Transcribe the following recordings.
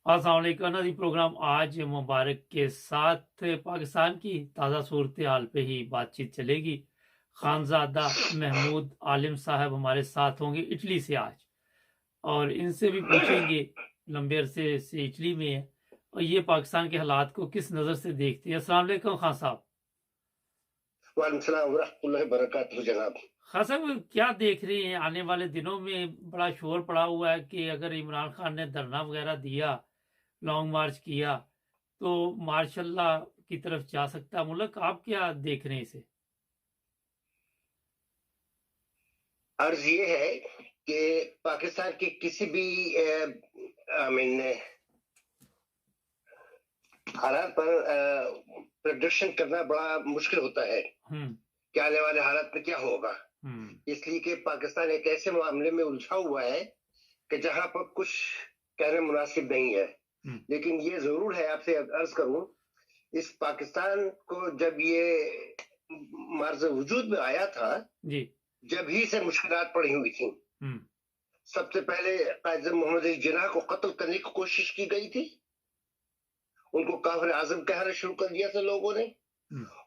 अस्सलाम वालेकुम नाज़रीन। प्रोग्राम आज मुबारक के साथ पाकिस्तान की ताज़ा सूरत हाल पे ही बातचीत चलेगी। खानज़ादा महमूद आलिम साहब हमारे साथ होंगे इटली से आज, और इनसे भी पूछेंगे, लंबे अरसे से इटली में है और ये पाकिस्तान के हालात को किस नज़र से देखते हैं। अस्सलाम वालेकुम खान साहब। वालेकुम सलाम व रहमतुल्लाहि व बरकातहू जनाब। खान साहब, क्या देख रहे हैं आने वाले दिनों में? बड़ा शोर पड़ा हुआ है कि अगर इमरान खान ने धरना वगैरह दिया, लॉन्ग मार्च किया, तो मार्शल्लाह की तरफ जा सकता है मुल्क। आप क्या देख रहे हैं इसे? अर्ज ये है कि पाकिस्तान के किसी भी हालात पर प्रेडिक्शन करना बड़ा मुश्किल होता है कि आने वाले हालात में क्या होगा, इसलिए कि पाकिस्तान एक ऐसे मामले में उलझा हुआ है कि जहां पर कुछ कहना मुनासिब नहीं है। लेकिन ये जरूर है, आपसे अर्ज करूं, इस पाकिस्तान को जब ये मार्ज वजूद में आया था जी, जब ही से मुश्किलात पड़ी हुई थी। सबसे पहले कायद मोहम्मद अली जिन्ना को कत्ल करने की कोशिश की गई थी, उनको काफिर आजम कहना शुरू कर दिया था लोगों ने,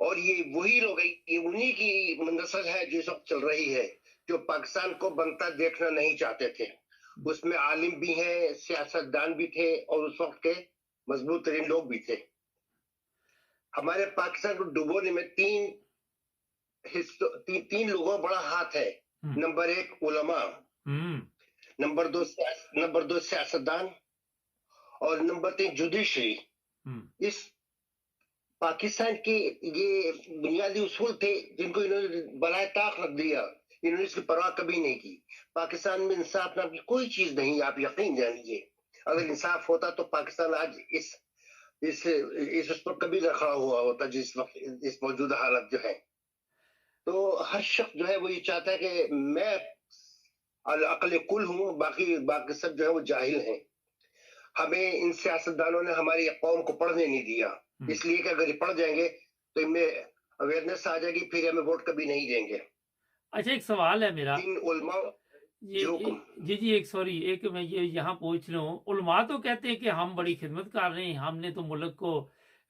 और ये वही लोग, ये उन्हीं की नस्ल है जो इस वक्त चल रही है, जो पाकिस्तान को बनता देखना नहीं चाहते थे। उसमें आलिम भी हैं, सियासतदान भी थे, और उस वक्त के मजबूत तरीन लोग भी थे। हमारे पाकिस्तान को डुबोने में तीन लोगों का बड़ा हाथ है। नंबर एक उलमा, नंबर दो सियासतदान, और नंबर 3 जुडिशरी। इस पाकिस्तान के ये बुनियादी उसूल थे जिनको इन्होंने बनाए ताक रख दिया। इन्होंने इसकी परवाह कभी नहीं की। पाकिस्तान में इंसाफ नाम की कोई चीज नहीं, आप यकीन जानिए। अगर इंसाफ होता तो पाकिस्तान आज इस उस पर कभी न खड़ा हुआ होता जिस वक्त इस मौजूदा हालत जो है। तो हर शख्स जो है वो ये चाहता है कि मैं अकल कुल हूँ, बाकी सब जो है वो जाहिल हैं। हमें इन सियासतदानों ने हमारी कौम को पढ़ने नहीं दिया, इसलिए कि अगर ये पढ़ जाएंगे तो इनमें अवेयरनेस आ जाएगी, फिर हमें वोट कभी नहीं देंगे। अच्छा, एक सवाल है मेरा। उलमा जी, एक मैं ये यहाँ पूछ लूँ। उलमा तो कहते हैं कि हम बड़ी खिदमत कर रहे हैं, हमने तो मुल्क को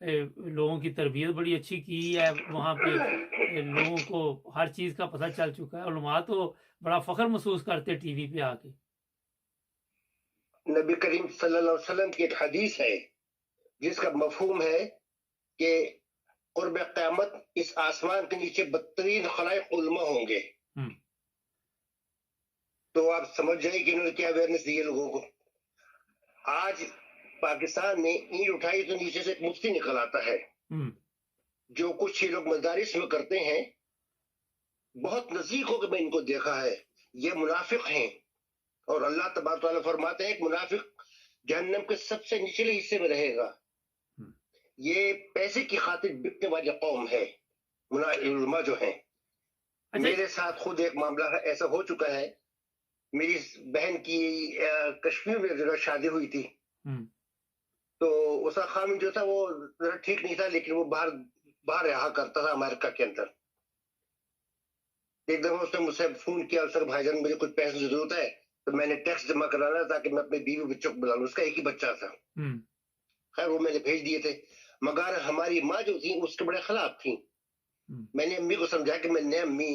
लोगों की तरबियत बड़ी अच्छी की है, वहाँ पे लोगों को हर चीज का पता चल चुका है। उलमा तो बड़ा फख्र महसूस करते टीवी पे आके। नबी करीम सल्लल्लाहु अलैहि वसल्लम की एक हदीस है जिसका मफहूम है कि कुर्ब क़यामत इस आसमान के नीचे बदतरीन खलाइक उलमा होंगे। तो आप समझ जाइए कि इन्होंने क्या अवेयरनेस दी है लोगों को। आज पाकिस्तान में ईंट उठाई तो नीचे से एक मुफ्ती निकल आता है। जो कुछ ये लोग मदारिस में करते हैं, बहुत नजदीक होकर मैं इनको देखा है, ये मुनाफिक हैं। और अल्लाह तबारक व तआला फरमाते हैं, एक मुनाफिक जहन्नम के सबसे निचले हिस्से में रहेगा। ये पैसे की खातिर बिकने वाली कौम है उलमा जो है। मेरे साथ खुद एक मामला ऐसा हो चुका है। मेरी बहन की कश्मीर में जगह शादी हुई थी, तो उसका खामिन जो था वो जरा ठीक नहीं था, लेकिन वो बाहर रहा करता था अमेरिका के अंदर। एक दफा उसने मुझसे फोन किया, उसने कहा भाईजान मुझे कुछ पैसे की जरूरत है, तो मैंने टैक्स जमा कराना ताकि मैं अपने बीवी बच्चों को बुला लूं। उसका एक ही बच्चा था। खैर वो मैंने भेज दिए थे, मगर हमारी माँ जो थी उसके बड़े खिलाफ थी। मैंने अम्मी को समझाया कि मैंने अम्मी,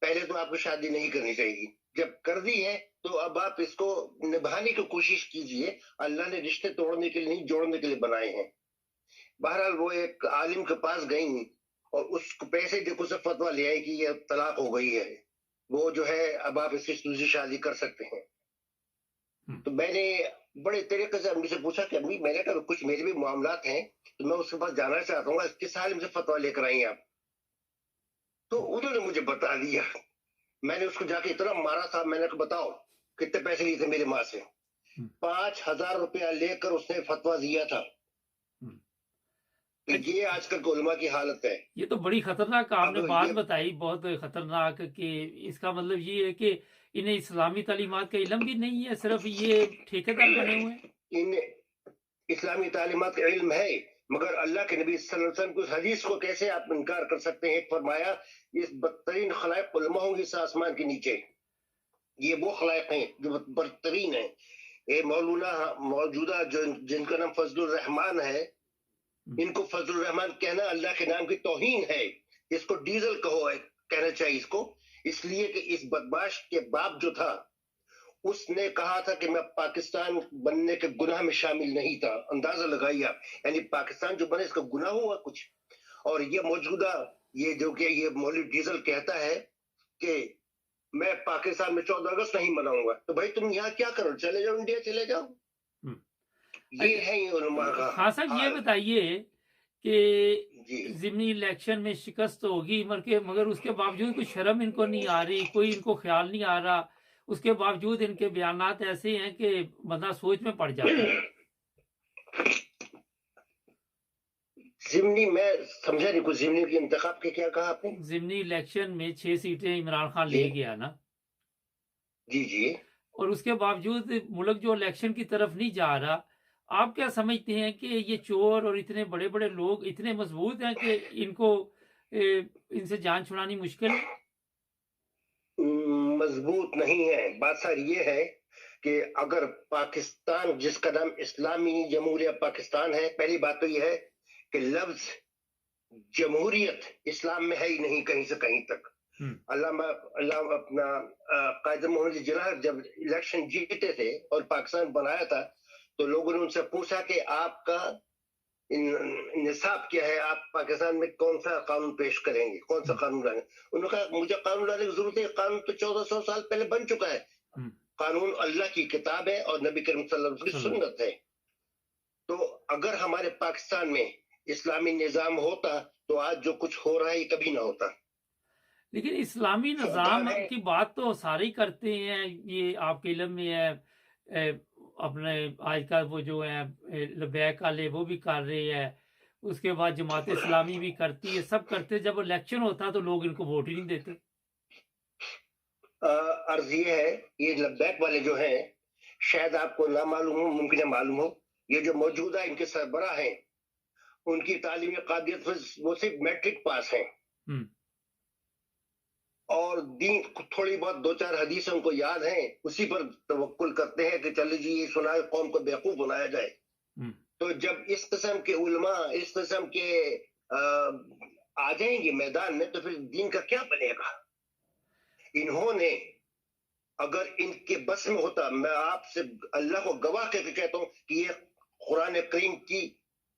पहले तो आपको शादी नहीं करनी चाहिए, जब कर दी है तो अब आप इसको निभाने की कोशिश कीजिए। अल्लाह ने रिश्ते तोड़ने के लिए नहीं, जोड़ने के लिए बनाए हैं। बहरहाल वो एक आलिम के पास गई और उसको पैसे देखो से फतवा ले आई कि ये तलाक हो गई है, वो जो है अब आप इसकी दूसरी शादी कर सकते हैं। तो मैंने बड़े तरीके से अम्मी से पूछा कि अम्मी, मैंने कहा कुछ मेरे भी मामलात हैं, तो मैं उसके पास जाना चाहता हूँ, किस हाल में फतवा लेकर आई आप? तो उन्होंने मुझे बता दिया। मैंने उसको जाके इतना मारा था, मैंने कहा बताओ कितने पैसे लिए थे मेरे माँ से? 5,000 रुपया लेकर उसने फतवा दिया था। ये आजकल के उलमा की हालत है। ये तो बड़ी खतरनाक आपने बात बताई, बहुत खतरनाक, कि इसका मतलब ये है कि इन्हें इस्लामी तालीमात का इल्म भी नहीं है, सिर्फ ये ठेकेदार बने हुए हैं। इन्हें इस्लामी तालीमात का इल्म है, मगर अल्लाह के नबी सल्लल्लाहु अलैहि वसल्लम की हदीस को कैसे आप इनकार कर सकते हैं? फरमाया इस बदतरीन खलाइक उलमा होंगे इस आसमान के नीचे। ये वो खलाइक हैं जो बदतरीन हैं। ये मौलाना मौजूदा जो जिनका नाम फजलुर रहमान है, इनको फजलुर रहमान कहना अल्लाह के नाम की तौहीन है। इसको डीजल कहो कहना चाहिए इसको, इसलिए कि इस बदमाश के बाप जो था उसने कहा था कि मैं पाकिस्तान बनने के गुनाह में शामिल नहीं था। अंदाजा लगाइए आप, यानी पाकिस्तान जो बने इसका गुनाह हुआ कुछ। और ये मौजूदा ये जो कि ये मौलवी डीजल कहता है कि मैं पाकिस्तान में 14 अगस्त नहीं मनाऊंगा, तो भाई तुम यहाँ क्या करो, चले जाओ इंडिया, चले जाओ। ये है ये उलमा का। हाँ साहब, ये बताइए कि ज़िमनी इलेक्शन में शिकस्त तो होगी मगर उसके बावजूद कोई शर्म इनको नहीं आ रही, कोई इनको ख्याल नहीं आ रहा, उसके बावजूद इनके बयानात ऐसे हैं कि बंदा सोच में पड़ जाता है। ज़िमनी मैं समझा नहीं कुछ, ज़िमनी के इंतखाब के क्या कहा आपने? ज़िमनी इलेक्शन में 6 सीटें इमरान खान ले गया ना। जी जी। और उसके बावजूद मुल्क जो इलेक्शन की तरफ नहीं जा रहा, आप क्या समझते हैं कि ये चोर और इतने बड़े बड़े लोग इतने मजबूत हैं कि इनको इनसे जान छुड़ानी मुश्किल है? मजबूत नहीं है। बात सर ये है कि अगर पाकिस्तान जिसका नाम इस्लामी जमहूरिया पाकिस्तान है, पहली बात तो ये है कि लफ्ज जमहूरियत इस्लाम में है ही नहीं कहीं से कहीं तक। अल्लाह अपना कायद मोहम्मद जिन्ना जब इलेक्शन जीते थे और पाकिस्तान बनाया था, तो लोगों ने उनसे पूछा कि आपका निसाब क्या है, आप पाकिस्तान में कौन सा कानून पेश करेंगे, कौन सा कानून लाएंगे? उन्होंने कहा मुझे कानून लाने की जरूरत है, कानून तो 1400 साल पहले बन चुका है। कानून अल्लाह की किताब है और नबी करीम सल्लल्लाहु अलैहि वसल्लम की सुन्नत है। तो अगर हमारे पाकिस्तान में इस्लामी निजाम होता तो आज जो कुछ हो रहा है ये कभी ना होता। लेकिन इस्लामी निजाम की बात तो सारे ही करते हैं, ये आपके इल्म में है। अपने आज का वो जो है लबैक वाले वो भी कर रहे हैं, उसके बाद जमात इस्लामी भी करती है, सब करते। जब इलेक्शन होता तो लोग इनको वोट ही नहीं देते। अर्ज ये है, ये लबैक वाले जो हैं, शायद आपको ना मालूम हो, मुमकिन है मालूम हो, ये जो मौजूदा इनके सरबराह हैं उनकी तालीमी काबिलियत वो सिर्फ मैट्रिक पास हैं और दीन थोड़ी बहुत 2-4 हदीसें उनको याद हैं, उसी पर तवक्कुल करते हैं कि चलिए जी ये सुनाए, कौम को बेवकूफ बनाया जाए। तो जब इस किस्म के उलमा इस किस्म के आ जाएंगे मैदान में तो फिर दीन का क्या बनेगा? इन्होंने अगर इनके बस में होता, मैं आपसे अल्लाह को गवाह करके कहता हूं कि ये कुरान करीम की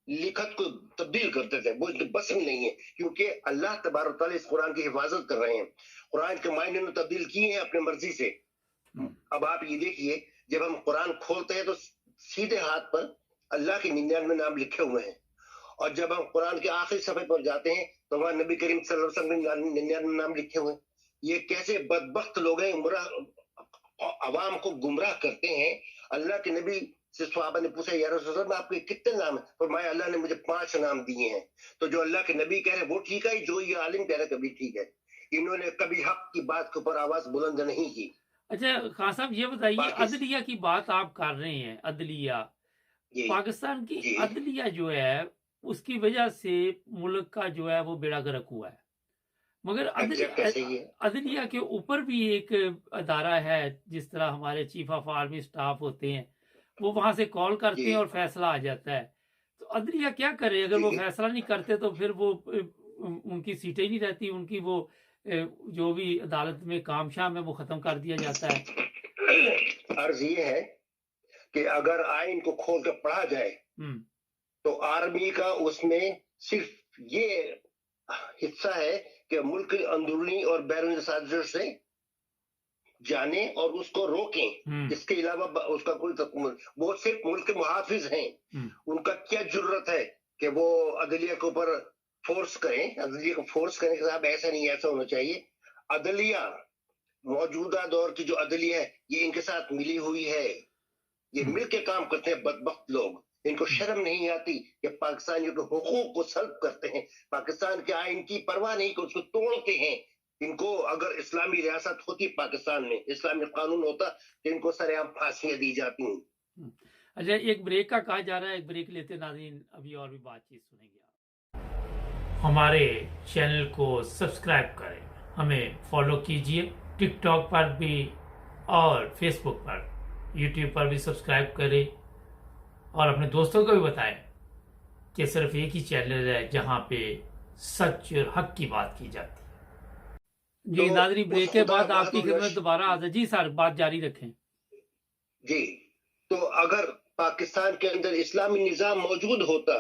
लिखत को तब्दील करते थे, वो इनके बस में नहीं है, क्योंकि अल्लाह तबारक तआला इस कुरान की हिफाजत कर रहे हैं। कुरान के मायने में तब्दील किए हैं अपने मर्जी से। अब आप ये देखिए, जब हम कुरान खोलते हैं तो सीधे हाथ पर अल्लाह के 99 नाम लिखे हुए हैं, और जब हम कुरान के आखिरी सफे पर जाते हैं तो वहां नबी करीम सल्लल्लाहु अलैहि वसल्लम के 99 नाम लिखे हुए हैं। ये कैसे बदबख्त लोग हैं, अवाम को गुमराह करते हैं। अल्लाह के नबी से सहाबा ने पूछा, या रसूल अल्लाह आपके कितने नाम है? फरमाया अल्लाह ने मुझे 5 नाम दिए हैं। तो जो अल्लाह के नबी कह रहे वो ठीक है, जो ये आलिम कह रहे कभी ठीक है। इन्होंने कभी हक की बात के ऊपर आवाज बुलंद नहीं की। अच्छा खान साहब, ये बताइए, अदलिया की बात आप कर रहे हैं, अदलिया पाकिस्तान की अदलिया जो है उसकी वजह से मुल्क का जो है वो बेड़ा गर्क हुआ है, मगर अदलिया के ऊपर भी एक अदारा है, जिस तरह हमारे चीफ ऑफ आर्मी स्टाफ होते हैं, वो वहां से कॉल करते हैं और फैसला आ जाता है। तो अदलिया क्या करे? अगर वो फैसला नहीं करते तो फिर वो उनकी सीटें नहीं रहती, उनकी वो जो भी अदालत में काम शाम है वो खत्म कर दिया जाता है। अर्ज ये है कि अगर आइन को खोल कर पढ़ा जाए तो आर्मी का उसमें सिर्फ ये हिस्सा है कि मुल्क की अंदरूनी और बैरूनी साजिशों से जाने और उसको रोकें। इसके अलावा उसका कोई वो सिर्फ मुल्क के मुहाफिज हैं। उनका क्या जरूरत है कि वो अदलिया के ऊपर फोर्स करें, अदलिया को फोर्स करें कि साहब ऐसा नहीं, ऐसा होना चाहिए। अदलिया मौजूदा दौर की जो अदलिया है ये इनके साथ मिली हुई है, ये मिल के काम करते हैं बदबख्त लोग। इनको शर्म नहीं आती कि पाकिस्तानियों के हुकूक को सल्ब करते हैं, पाकिस्तान के आइन की परवाह नहीं कि उसको तोड़ते हैं। इनको अगर इस्लामी रियासत होती पाकिस्तान में, इस्लामी कानून होता तो इनको सरेआम फांसियां दी जाती हैं। अच्छा, एक ब्रेक का कहा जा रहा है, एक ब्रेक लेते नाज़रीन, अभी और भी बातचीत सुनेंगे। हमारे चैनल को सब्सक्राइब करें, हमें फॉलो कीजिए टिकटॉक पर भी और फेसबुक पर। यूट्यूब पर भी सब्सक्राइब करें और अपने दोस्तों को भी बताएं कि सिर्फ एक ही चैनल है जहां पे सच और हक की बात की जाती है। जी तो नादरी, उस ब्रेक के खुदा बाद आपकी बहादुर खिदमत लश दोबारा आ जी सर, बात जारी रखें। जी, तो अगर पाकिस्तान के अंदर इस्लामी निजाम मौजूद होता,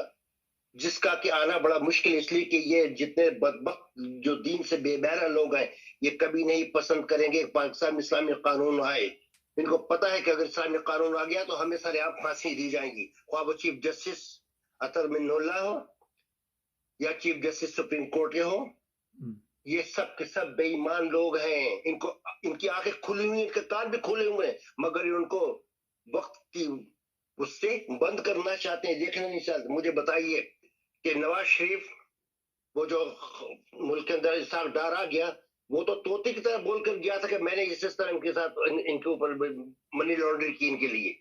जिसका कि आना बड़ा मुश्किल, इसलिए कि ये जितने बदबख्त जो दीन से बेबैरा लोग हैं, ये कभी नहीं पसंद करेंगे कि पाकिस्तान में इस्लामी कानून आए। इनको पता है कि अगर इस्लामी कानून आ गया तो हमें सरेआम फांसी दी जाएंगी, ख्वाह वो चीफ जस्टिस अतर मिन्नुल्लाह हो या चीफ जस्टिस सुप्रीम कोर्ट के हो। ये सब के सब बेईमान लोग हैं। इनको इनकी आंखें खुली हुई, इनके कान भी खुले हुए हैं, मगर ये उनको वक्त की उससे बंद करना चाहते हैं, देखना नहीं चाहते। मुझे बताइए कि नवाज शरीफ, वो जो मुल्क के अंदर इसाक डार आ गया, वो तो तोते की तरह बोलकर गया था कि मैंने इस तरह इनके साथ इनके ऊपर मनी लॉन्ड्रिंग की इनके लिए।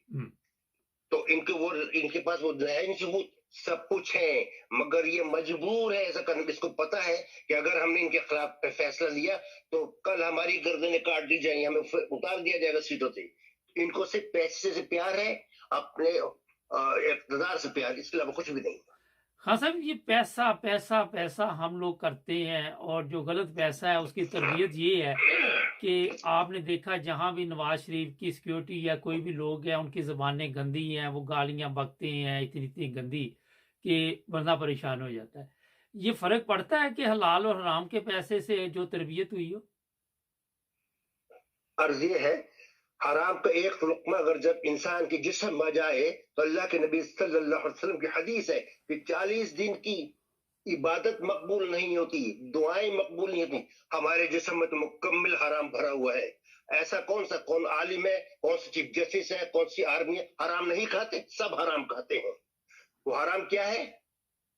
तो इनके पास वो है नहीं सबूत, सब कुछ है, मगर ये मजबूर है ऐसा करने। इसको पता है कि अगर हमने इनके खिलाफ फैसला लिया तो कल हमारी गर्दनें काट दी जाएंगी, हमें उतार दिया जाएगा सीटों से। इनको सिर्फ पैसे से प्यार है, अपने इक़्तिदार से प्यार, इसके अलावा कुछ भी नहीं। हाँ साहब, ये पैसा पैसा पैसा हम लोग करते हैं, और जो गलत पैसा है उसकी तरबियत ये है कि आपने देखा जहां भी नवाज शरीफ की सिक्योरिटी या कोई भी लोग हैं, उनकी ज़बानें गंदी हैं, वो गालियां बकते हैं इतनी इतनी गंदी कि बंदा परेशान हो जाता है। ये फर्क पड़ता है कि हलाल और हराम के पैसे से जो तरबियत हुई हो? अर्ज ये है, हराम का एक लुक्मा अगर जब इंसान की जिस्म में जाए तो अल्लाह के नबी सल्लल्लाहु अलैहि वसल्लम की हदीस है कि 40 दिन की इबादत मकबूल नहीं होती, दुआएं मकबूल नहीं होती। हमारे जिस्म में तो मुकम्मल हराम भरा हुआ है। ऐसा कौन आलिम है, कौन सी चीफ जस्टिस है, कौन सी आर्मी है, हराम नहीं खाते? सब हराम खाते हैं। वो हराम क्या है?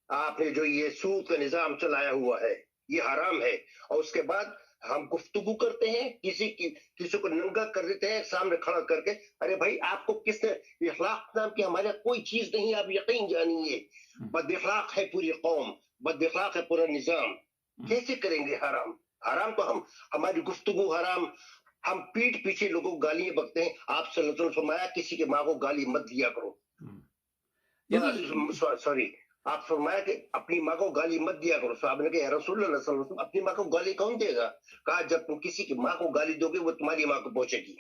आपने जो ये सूद का निजाम चलाया हुआ है, ये हराम है। और उसके बाद हम गुफ्तगू करते हैं, किसी को नंगा कर देते हैं सामने खड़ा करके। अरे भाई, आपको किसने इखलाक नाम की हमारे कोई चीज नहीं, आप यकीन जानिए। बद-इखलाक है पूरी कौम, बद-इखलाक है पूरा निजाम। कैसे करेंगे हराम? हराम तो हमारी गुफ्तगू हराम, हम पीठ पीछे लोगों को गालियां बकते हैं। आप सल्लल्लाहु अलैहि वसल्लम फरमाया किसी की माँ को गाली मत दिया करो। सॉरी, आप फरमाया कि अपनी माँ को गाली मत दिया करो। साहब ने कहा रसूलुल्लाह सल्लल्लाहु अलैहि वसल्लम, अपनी माँ को गाली कौन देगा? कहा जब तुम किसी की माँ को गाली दोगे वो तुम्हारी माँ को पहुंचेगी।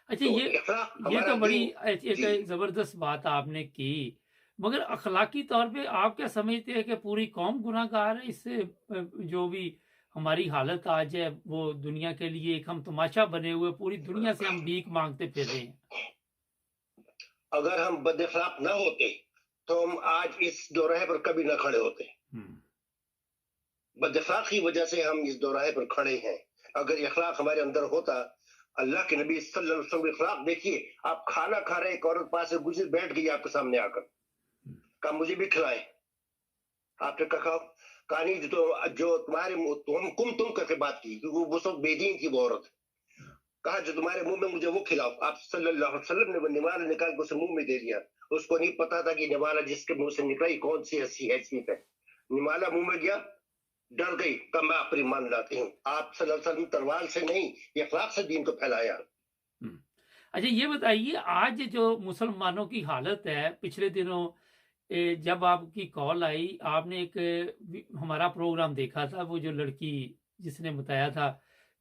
अच्छा, तो ये तो बड़ी एक जबरदस्त बात आपने की, मगर अखलाकी तौर पे आप क्या समझते हैं कि पूरी कौम गुनाहगार है? इससे जो भी हमारी हालत आज है वो दुनिया के लिए एक हम तमाशा बने हुए, पूरी दुनिया से हम भीख मांगते फिर रहे हैं। अगर हम बद-इखलाक ना होते तो हम आज इस दोराहे पर कभी ना खड़े होते। बद-इखलाक की वजह से हम इस दोराहे पर खड़े हैं। अगर इखलाक हमारे अंदर होता, अल्लाह के नबी सल्लल्लाहु अलैहि वसल्लम इखलाक देखिए, आप खाना खा रहे, एक औरत पास से गुजर बैठ गई आपके सामने आकर, कहा मुझे भी खिलाएं। आपने कहा कहानी जो तुम्हारे तुम करके बात की, क्योंकि वो सब बेदीन थी वो औरत। कहा जो तुम्हारे मुंह में मुझे वो खिलाओ। आप सल्लल्लाहु अलैहि वसल्लम ने वो निवाला निकाल के उसे मुंह में दे दिया। उसको नहीं पता था कि निवाला जिसके मुंह से निकला कौन सी हंसी हैसियत है। निवाला मुंह में गया, डर गई, कब मैं आप ईमान लाती हूँ। आप सल्लल्लाहु अलैहि वसल्लम तलवार से नहीं, इखलाक से दीन को फैलाया। अच्छा, ये बताइए आज जो मुसलमानों की हालत है, पिछले दिनों जब आपकी कॉल आई, आपने एक हमारा प्रोग्राम देखा था, वो जो लड़की जिसने बताया था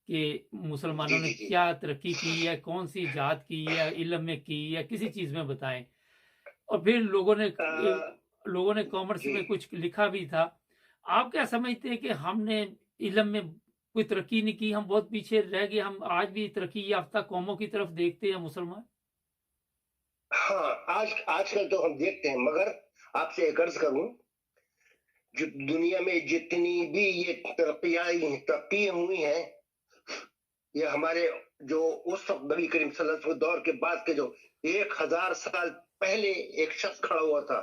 कि मुसलमानों ने क्या तरक्की की है, कौन सी जात की है, इल्म में की या किसी चीज में बताएं। और फिर लोगों ने कॉमर्स में कुछ लिखा भी था। आप क्या समझते हैं कि हमने इल्म में कोई तरक्की नहीं की, हम बहुत पीछे रह गए, हम आज भी तरक्की याफ्ता कौमों की तरफ देखते हैं मुसलमान? हाँ, आजकल तो हम देखते हैं, मगर आपसे एक अर्ज करूं, जो दुनिया में जितनी भी ये तरक्की हुई हैं, ये हमारे जो उस वक्त नबी करीम सल्लल्लाहु अलैहि वसल्लम दौर के बाद के जो 1000 साल पहले एक शख्स खड़ा हुआ था,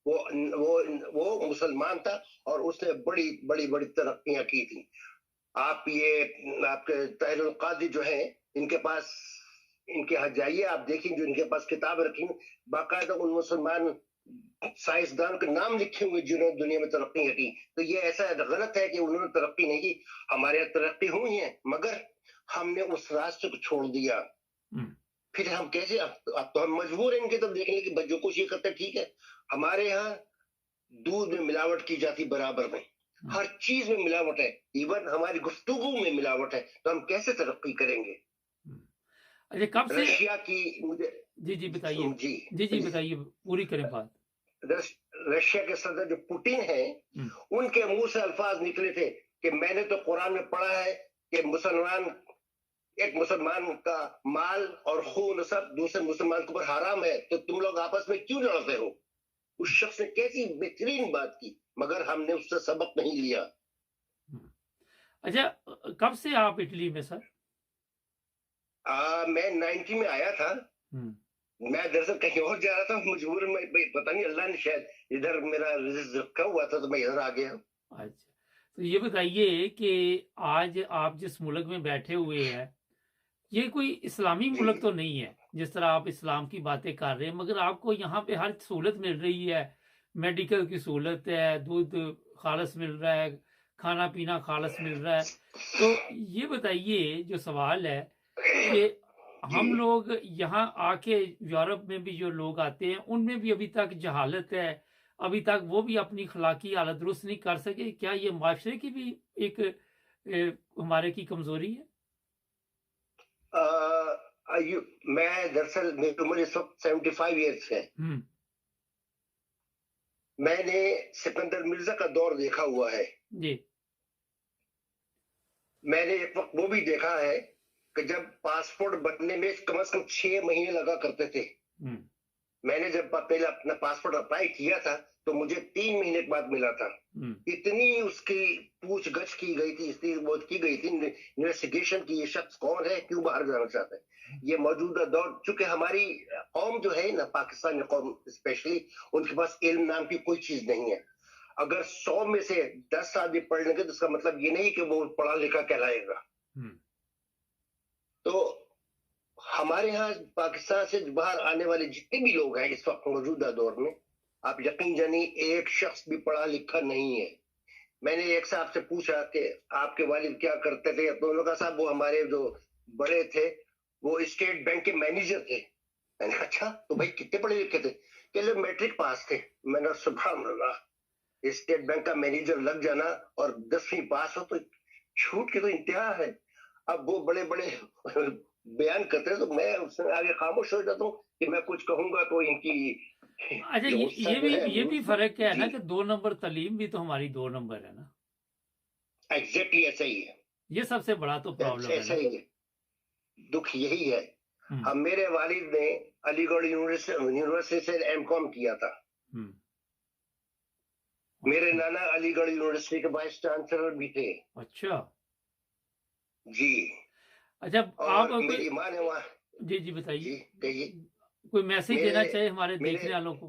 वो मुसलमान था और उसने बड़ी बड़ी बड़ी तरक्कियां की थी। आप ये आपके तहरीरुल कादी जो है, इनके पास, इनके यहाँ जाइए, आप देखिए जो इनके पास किताब रखी, बाकायदा उन मुसलमान साइंसदान के नाम लिखे हुए जिन्होंने दुनिया में तरक्की की। तो ये ऐसा गलत है कि उन्होंने तरक्की नहीं की। हमारे यहाँ तरक्की हुई है, मगर हमने उस रास्ते को छोड़ दिया। फिर हम कैसे, अब तो हम मजबूर हैं इनके तो देखने की, जो कुछ ये करते ठीक है। हमारे यहाँ दूध में मिलावट की जाती बराबर में, हर चीज में मिलावट है, इवन हमारी गुफ्तगू में मिलावट है, तो हम कैसे तरक्की करेंगे? अरे कब से रशिया की, मुझे जी बताइए जी बताइए, पूरी करें बात। रशिया के सदर जो पुतिन है, उनके मुंह से अल्फाज निकले थे कि मैंने तो कुरान में पढ़ा है कि एक मुसलमान का माल और खून सब दूसरे मुसलमान के ऊपर हराम है, तो तुम लोग आपस में क्यों लड़ते हो? उस शख्स ने कैसी बेहतरीन बात की, मगर हमने उससे सबक नहीं लिया। अच्छा, कब से आप इटली में सर? मैं 90 में आया था। मैं दरअसल कहीं और जा रहा था, मजबूरन में, पता नहीं अल्लाह ने शायद इधर मेरा रिज़्क़ रखा हुआ था, तो मैं इधर आ गया। अच्छा, तो ये बताइए कि आज आप जिस मुल्क में बैठे हुए हैं, ये कोई इस्लामी मुल्क तो नहीं है, जिस तरह आप इस्लाम की बातें कर रहे हैं, मगर आपको यहाँ पे हर सहूलत मिल रही है, मेडिकल की सहूलत है, दूध खालस मिल रहा है, खाना पीना खालस मिल रहा है। तो ये बताइए, जो सवाल है कि हम लोग यहाँ आके, यूरोप में भी जो लोग आते हैं उनमें भी अभी तक जहालत है, अभी तक वो भी अपनी अखलाकी हालत दुरुस्त नहीं कर सके। क्या ये माशरे की भी एक हमारे की कमजोरी है? मैं दरअसल, मेरी उम्र इस वक्त 75 ईयर्स है। मैंने सिकंदर मिर्जा का दौर देखा हुआ है जी। अपने एक वक्त वो भी देखा है कि जब पासपोर्ट बनने में कम से कम 6 महीने लगा करते थे। मैंने जब पहले अपना पासपोर्ट अप्लाई किया था तो मुझे 3 महीने के बाद मिला था। इतनी उसकी पूछगछ की गई थी, इतनी बहुत की गई थी इन्वेस्टिगेशन की, ये शख्स कौन है, क्यों बाहर जाना चाहता है। ये मौजूदा दौर, चूंकि हमारी कौम जो है ना, पाकिस्तानी कौम स्पेशली, उनके पास इल्म नाम की कोई चीज नहीं है। अगर 100 में से 10 आदमी पढ़ लेंगे तो इसका मतलब ये नहीं कि वो पढ़ा लिखा कहलाएगा। तो हमारे यहाँ पाकिस्तान से बाहर आने वाले जितने भी लोग हैं इस वक्त मौजूदा दौर में, आप यकीन जानिए एक शख्स भी पढ़ा लिखा नहीं है। मैंने एक साहब से पूछा कि आपके वालिद क्या करते थे, तो उन्होंने कहा साहब वो हमारे जो बड़े थे वो स्टेट बैंक के मैनेजर थे। मैंने कहा अच्छा, तो भाई कितने पढ़े लिखे थे? कि मैट्रिक पास थे। मैंने सुभान अल्लाह, स्टेट बैंक का मैनेजर लग जाना और 10वीं पास हो तो छूट की तो इंतहा है। अब वो बड़े बड़े बयान करते हैं तो मैं उससे आगे खामोश हो जाता हूँ कि मैं कुछ कहूंगा तो इनकी। अच्छा, ये भी फर्क क्या है ना कि 2 नंबर तालीम भी तो हमारी 2 नंबर है ना। एग्जैक्टली ऐसा ही है, ये सबसे बड़ा तो प्रॉब्लम है। ऐसा ही है, दुख यही है। अब मेरे वालिद ने अलीगढ़ यूनिवर्सिटी से एमकॉम किया था। मेरे नाना अलीगढ़ यूनिवर्सिटी के वाइस चांसलर भी थे। अच्छा जी। अच्छा, आप मेरी माँ ने वहाँ, जी बताइए, कहिए, कोई मैसेज देना चाहिए हमारे देखने वालों को?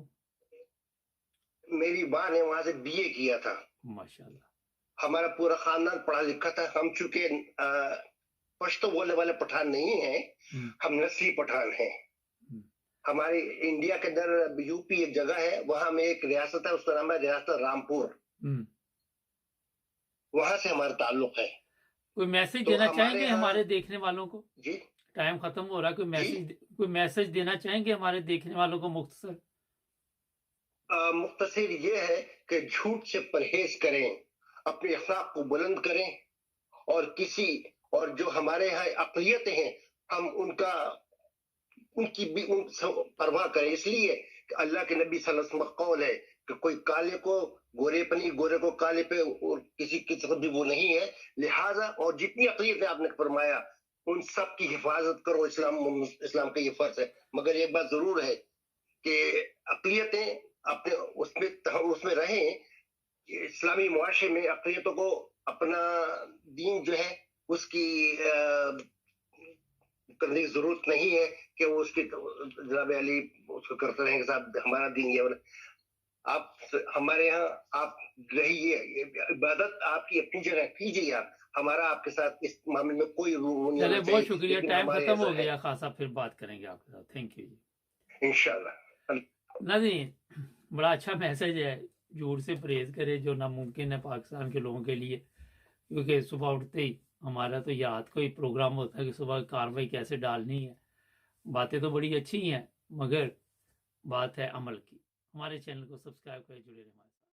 मेरी माँ ने वहां से बीए किया था। माशाल्लाह। हमारा पूरा खानदान पढ़ा लिखा था। हम चूंकि पश्तो बोलने वाले पठान नहीं हैं, हम नस्ली पठान हैं। हमारे इंडिया के अंदर यूपी एक जगह है, वहां में एक रियासत है, उसका नाम है रियासत रामपुर। वहां से हमारा ताल्लुक है। कोई मैसेज देना चाहेंगे हमारे देखने वालों को? जी, टाइम खत्म हो रहा है, कोई मैसेज देना चाहेंगे हमारे देखने वालों को मुख्तसर? मुख्तसर ये है कि झूठ से परहेज करें, अपने अखलाक को बुलंद करें, और जो हमारे यहाँ अक़लियतें हैं हम उनकी भी परवाह करें। इसलिए कि अल्लाह के नबी सल्लल्लाहु अलैहि वसल्लम का कौल है कि कोई काले को गोरे पे नहीं, गोरे को काले पे, और किसी की तरफ भी वो नहीं है। लिहाजा और जितनी अक़लियतें आपने फरमाया उन सब की हिफाजत करो, इस्लाम का ये फर्ज है। मगर एक बात जरूर है कि अक़लियतें अपने उसमें रहें। इस्लामी मुआशरे में अक़लियतों को अपना दीन जो है उसकी करने की जरूरत नहीं है कि वो उसकी जनाब अली उसको करते रहेंगे साहब हमारा दीन ये। आप हमारे यहाँ आप रहिए, इबादत आपकी अपनी जगह कीजिए, आप हमारा आपके साथ इस मामले में कोई रूल नहीं। बहुत शुक्रिया, टाइम खत्म हो गया खासा, फिर बात करेंगे आपके साथ। थैंक यू जी, इंशाल्लाह। नहीं, बड़ा अच्छा मैसेज है, झूठ से परहेज करे जो नामुमकिन है पाकिस्तान के लोगों के लिए। क्योंकि सुबह उठते ही हमारा तो याद कोई प्रोग्राम होता है कि सुबह कार्रवाई कैसे डालनी है, باتیں تو بڑی اچھی ہیں مگر بات ہے عمل کی. ہمارے چینل کو سبسکرائب کریں, جڑے رہیں ہمارے ساتھ.